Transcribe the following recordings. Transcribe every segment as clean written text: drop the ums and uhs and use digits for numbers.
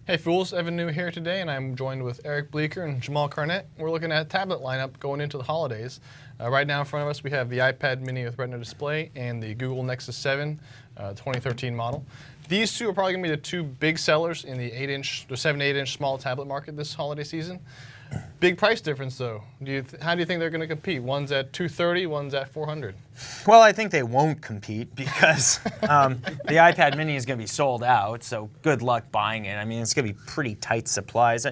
Hey Fools, Evan New here today, and I'm joined with Eric Bleeker and Jamal Carnett. We're looking at tablet lineup going into the holidays. Right now in front of us we have the iPad mini with Retina display and the Google Nexus 7 2013 model. These two are probably going to be the two big sellers in the 7 to 8 inch small tablet market this holiday season. Big price difference though. How do you think they're going to compete? One's at $230, one's at $400. Well, I think they won't compete because the iPad mini is going to be sold out, so good luck buying it. I mean, it's going to be pretty tight supplies.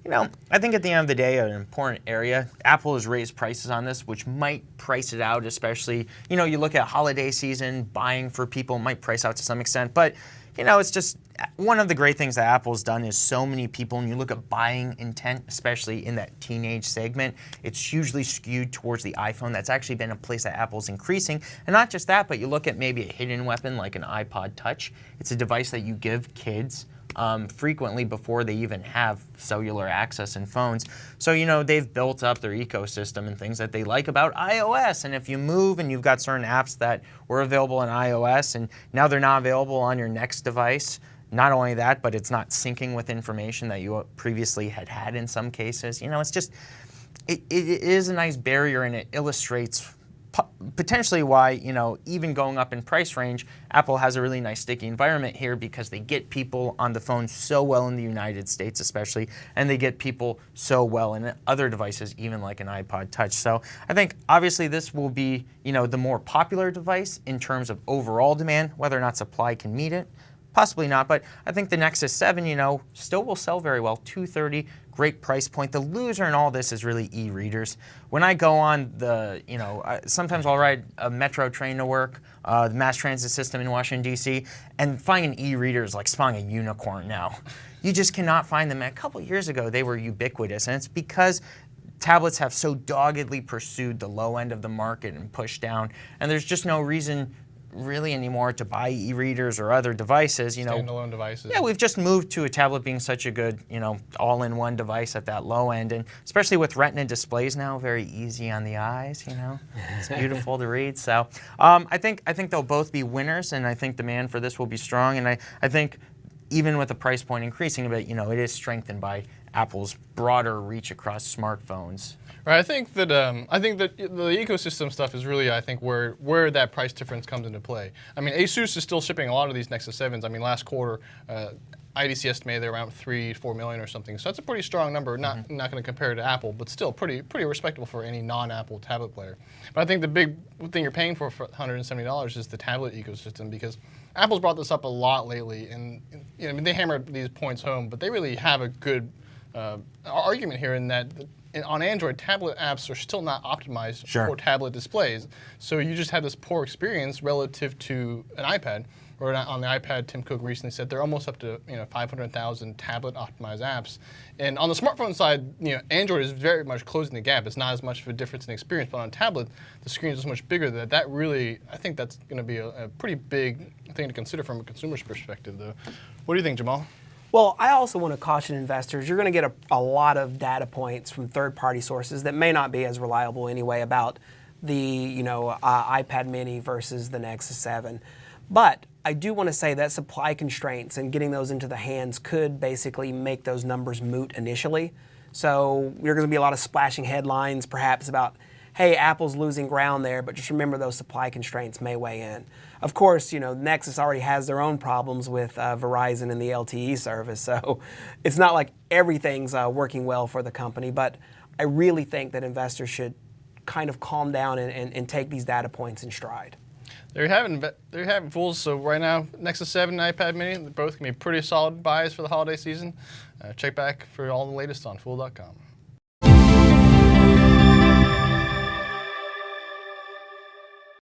You know, I think at the end of the day, an important area, Apple has raised prices on this, which might price it out, especially, you know, you look at holiday season, buying for people might price out to some extent, but you know, it's just one of the great things that Apple's done is so many people, and you look at buying intent, especially in that teenage segment, it's hugely skewed towards the iPhone. That's actually been a place that Apple's increasing. And not just that, but you look at maybe a hidden weapon like an iPod Touch. It's a device that you give kids frequently before they even have cellular access in phones. So, you know, they've built up their ecosystem and things that they like about iOS. And if you move and you've got certain apps that were available on iOS and now they're not available on your next device, not only that, but it's not syncing with information that you previously had in some cases. You know, it's just, it is a nice barrier, and it illustrates potentially why, you know, even going up in price range, Apple has a really nice sticky environment here because they get people on the phone so well in the United States especially, and they get people so well in other devices, even like an iPod Touch. So I think obviously this will be, you know, the more popular device in terms of overall demand. Whether or not supply can meet it, possibly not, but I think the Nexus 7, you know, still will sell very well. $230, great price point. The loser in all this is really e-readers. When I go on the, you know, sometimes I'll ride a metro train to work, the mass transit system in Washington, D.C., and finding e-reader is like spawning a unicorn now. You just cannot find them. A couple years ago, they were ubiquitous, and it's because tablets have so doggedly pursued the low end of the market and pushed down, and there's just no reason really anymore to buy e-readers or other devices, you know. Standalone devices. Yeah, we've just moved to a tablet being such a good, you know, all-in-one device at that low end, and especially with Retina displays now, very easy on the eyes, you know. It's beautiful to read. So I think they'll both be winners, and I think demand for this will be strong, and I think even with the price point increasing a bit, you know, it is strengthened by Apple's broader reach across smartphones. Right, I think that the ecosystem stuff is really, I think, where that price difference comes into play. I mean, ASUS is still shipping a lot of these Nexus 7s. I mean, last quarter, IDC estimated they're around 3 to 4 million or something. So that's a pretty strong number. Not going to compare it to Apple, but still pretty respectable for any non-Apple tablet player. But I think the big thing you're paying for $170 is the tablet ecosystem, because Apple's brought this up a lot lately, and you know, I mean, they hammered these points home, but they really have a good argument here in that. On Android, tablet apps are still not optimized for tablet displays. So you just have this poor experience relative to an iPad. Or on the iPad, Tim Cook recently said they're almost up to 500,000 tablet optimized apps. And on the smartphone side, you know, Android is very much closing the gap. It's not as much of a difference in experience, but on tablet, the screen is so much bigger that really, I think that's going to be a pretty big thing to consider from a consumer's perspective, though. What do you think, Jamal? Well, I also want to caution investors, you're going to get a lot of data points from third-party sources that may not be as reliable anyway about the iPad mini versus the Nexus 7. But I do want to say that supply constraints and getting those into the hands could basically make those numbers moot initially. So there are going to be a lot of splashing headlines perhaps about, hey, Apple's losing ground there, but just remember those supply constraints may weigh in. Of course, you know, Nexus already has their own problems with Verizon and the LTE service, so it's not like everything's working well for the company, but I really think that investors should kind of calm down and take these data points in stride. There you have it, fools. So right now, Nexus 7 and iPad mini, both can be pretty solid buys for the holiday season. Check back for all the latest on Fool.com.